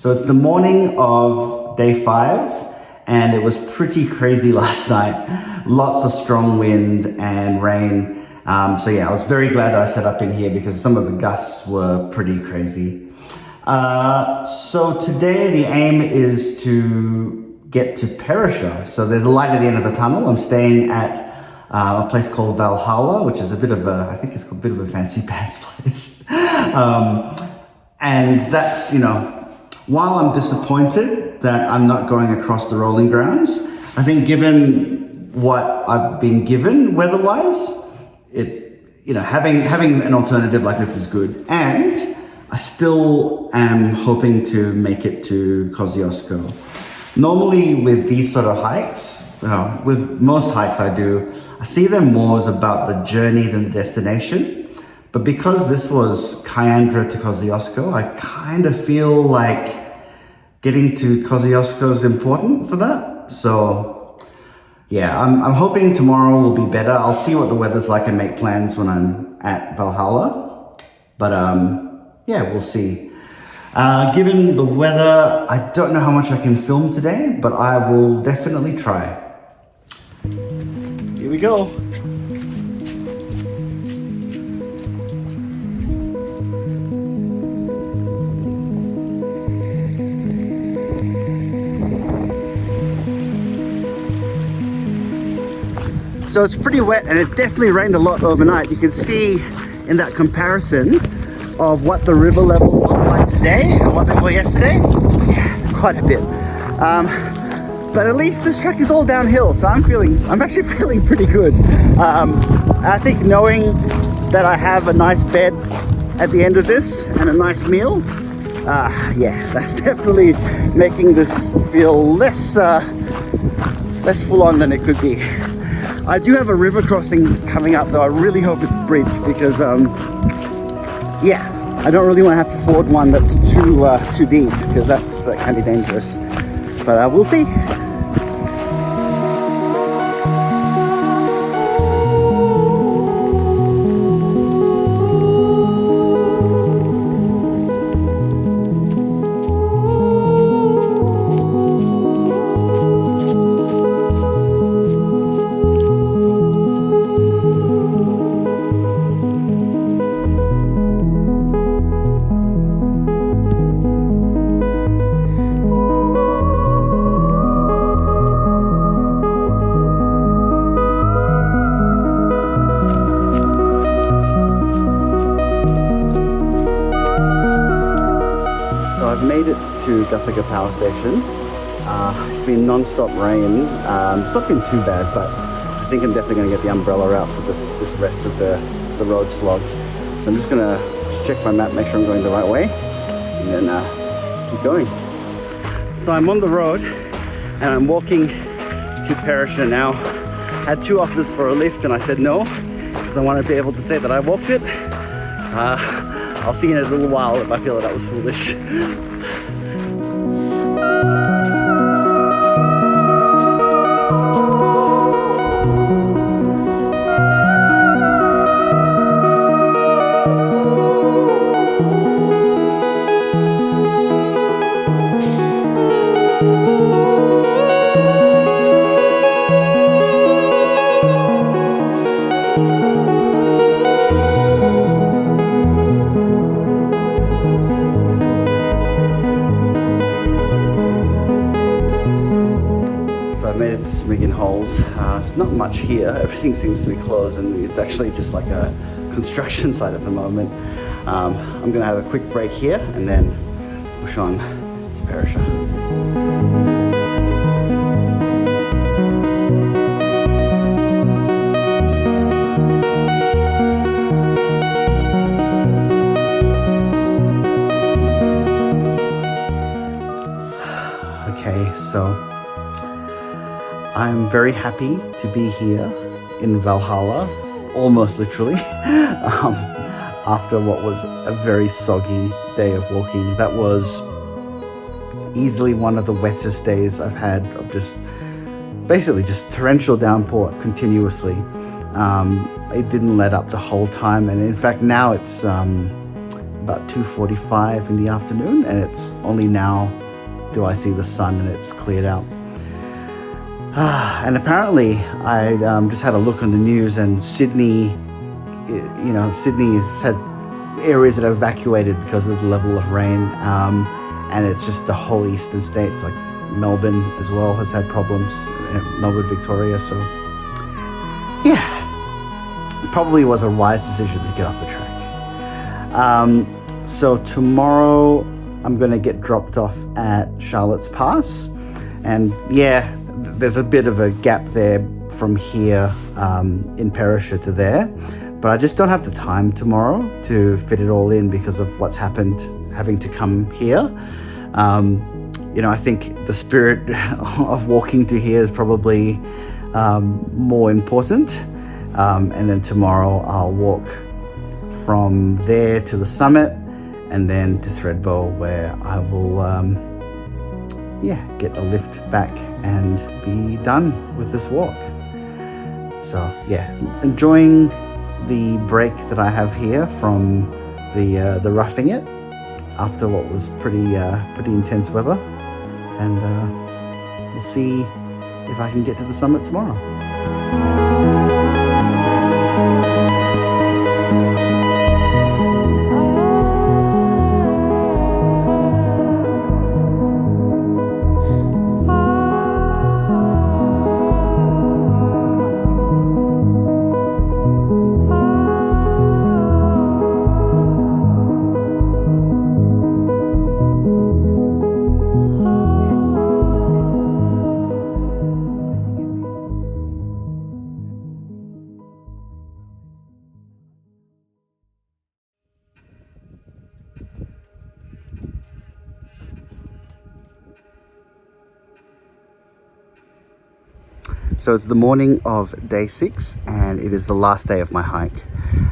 So it's the morning of day 5, and it was pretty crazy last night. Lots of strong wind and rain. So yeah, I was very glad that I set up in here because some of the gusts were pretty crazy. So today the aim is to get to Perisher. So there's a light at the end of the tunnel. I'm staying at a place called Valhalla, which is a bit of a, I think it's a bit of a fancy pants place. And that's, you know, while I'm disappointed that I'm not going across the rolling grounds, I think given what I've been given weather-wise, having an alternative like this is good. And I still am hoping to make it to Kosciuszko. Normally with these sort of hikes, with most hikes I see them more as about the journey than the destination. But because this was Kiandra to Kosciuszko, I kind of feel like getting to Kosciuszko is important for that. So yeah, I'm hoping tomorrow will be better. I'll see what the weather's like and make plans when I'm at Valhalla. But yeah, we'll see. Given the weather, I don't know how much I can film today, but I will definitely try. Here we go. So it's pretty wet and it definitely rained a lot overnight. You can see in that comparison of what the river levels look like today and what they were yesterday. Yeah, quite a bit. But at least this track is all downhill, so I'm actually feeling pretty good. I think knowing that I have a nice bed at the end of this and a nice meal, yeah, that's definitely making this feel less full on than it could be. I do have a river crossing coming up though. I really hope it's bridged because yeah, I don't really want to have to ford one that's too deep because that can be dangerous. But we'll see. I've made it to Guthaga Power Station. It's been non-stop rain. It's not been too bad, but I think I'm definitely going to get the umbrella out for this rest of the road slog. So I'm just going to check my map, make sure I'm going the right way, and then keep going. So I'm on the road and I'm walking to Perisher now. I had 2 offers for a lift and I said no, because I want to be able to say that I walked it. I'll see in a little while if I feel that was foolish. Holes. Not much here. Everything seems to be closed and it's actually just like a construction site at the moment. I'm gonna have a quick break here and then push on to Perisher. Okay, so I'm very happy to be here in Valhalla, almost literally, after what was a very soggy day of walking. That was easily one of the wettest days I've had of basically just torrential downpour continuously. It didn't let up the whole time, and in fact now it's about 2:45 in the afternoon, and it's only now do I see the sun and it's cleared out. And apparently I just had a look on the news, and Sydney has had areas that are evacuated because of the level of rain, and it's just the whole eastern states, like Melbourne as well has had problems, Melbourne, Victoria. So yeah, it probably was a wise decision to get off the track. So tomorrow I'm going to get dropped off at Charlotte's Pass, and yeah, there's a bit of a gap there from here in Perisher to there, but I just don't have the time tomorrow to fit it all in because of what's happened having to come here. I think the spirit of walking to here is probably more important, and then tomorrow I'll walk from there to the summit and then to Thredbo, where I will get a lift back and be done with this walk. So yeah, enjoying the break that I have here from the roughing it after what was pretty intense weather, and we'll see if I can get to the summit tomorrow. So it's the morning of day 6, and it is the last day of my hike.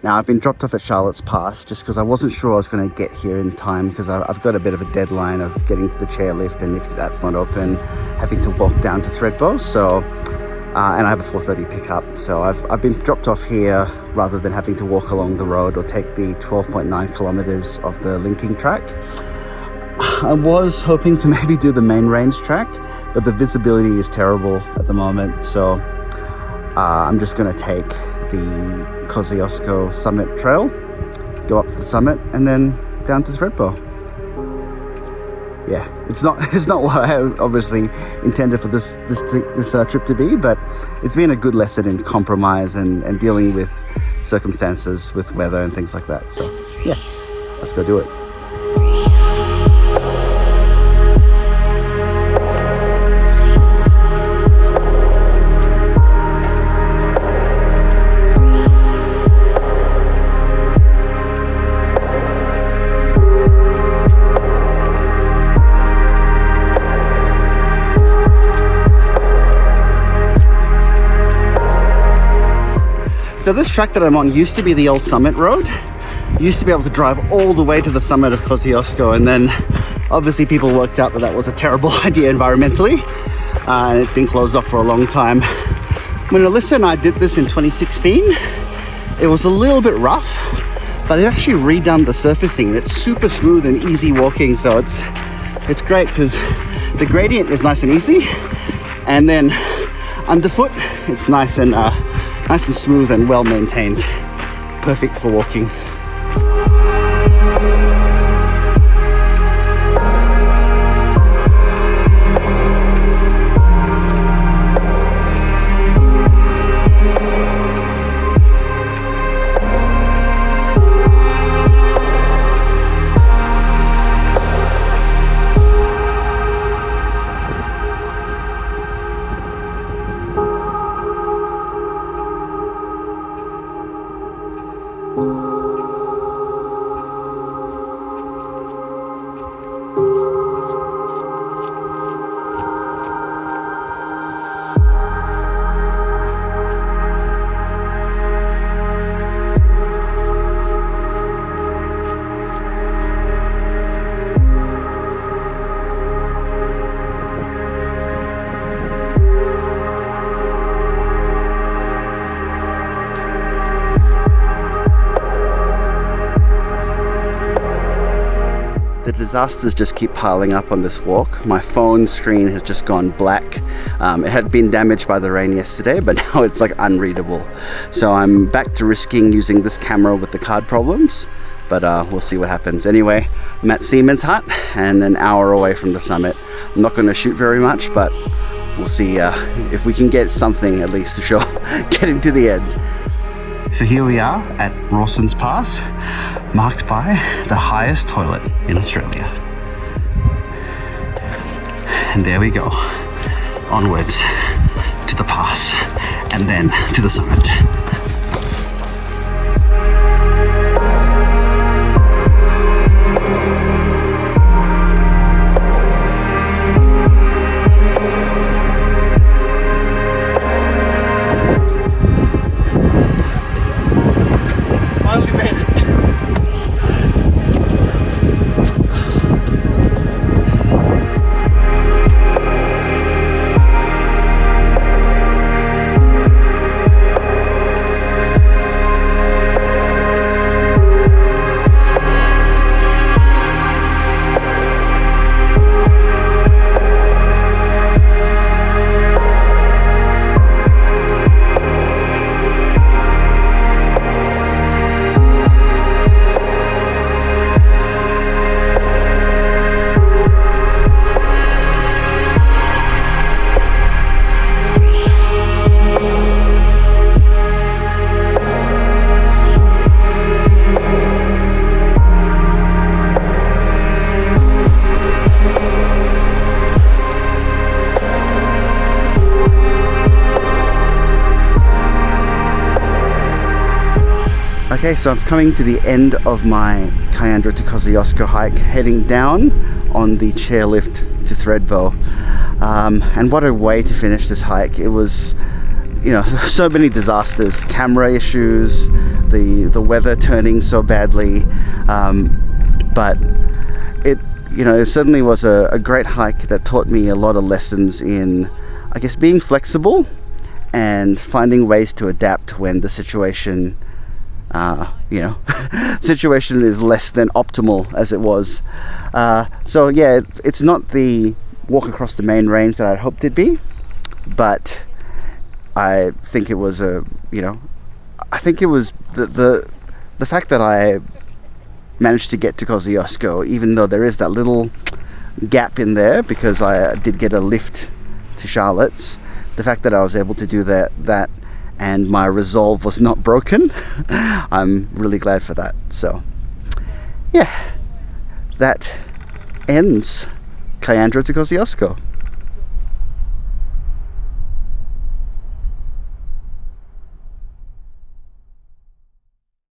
Now I've been dropped off at Charlotte's Pass just because I wasn't sure I was going to get here in time, because I've got a bit of a deadline of getting to the chairlift, and if that's not open, having to walk down to Thredbo. So, and I have a 4:30 pickup. So I've been dropped off here rather than having to walk along the road or take the 12.9 kilometers of the linking track. I was hoping to maybe do the main range track, but the visibility is terrible at the moment, so I'm just going to take the Kosciuszko summit trail, go up to the summit, and then down to Thredbo. Yeah, it's not what I obviously intended for this trip to be, but it's been a good lesson in compromise and dealing with circumstances with weather and things like that. So yeah, let's go do it. So this track that I'm on used to be the old summit road. You used to be able to drive all the way to the summit of Kosciuszko, and then obviously people worked out that was a terrible idea environmentally, and it's been closed off for a long time. When Alyssa and I did this in 2016, it was a little bit rough, but I actually redone the surfacing, and it's super smooth and easy walking. So it's great because the gradient is nice and easy, and then underfoot it's nice and smooth and well maintained. Perfect for walking. disasters just keep piling up on this walk. My phone screen has just gone black. It had been damaged by the rain yesterday, but now it's like unreadable. So I'm back to risking using this camera with the card problems, but we'll see what happens. Anyway, I'm at Seaman's Hut and an hour away from the summit. I'm not going to shoot very much, but we'll see if we can get something at least to show getting to the end. So here we are at Rawson's Pass, marked by the highest toilet in Australia. And there we go, onwards to the pass and then to the summit. Okay, so I'm coming to the end of my Kiandra to Kosciuszko hike, heading down on the chairlift to Threadbow. And what a way to finish this hike. It was, you know, so many disasters, camera issues, the weather turning so badly, but it certainly was a great hike that taught me a lot of lessons in, I guess, being flexible and finding ways to adapt when the situation situation is less than optimal as it was. So yeah, it's not the walk across the main range that I'd hoped it'd be, but I think it was I think it was the fact that I managed to get to Kosciuszko, even though there is that little gap in there because I did get a lift to Charlotte's. The fact that I was able to do that and my resolve was not broken, I'm really glad for that. So yeah, that ends Kiandra to Kosciuszko.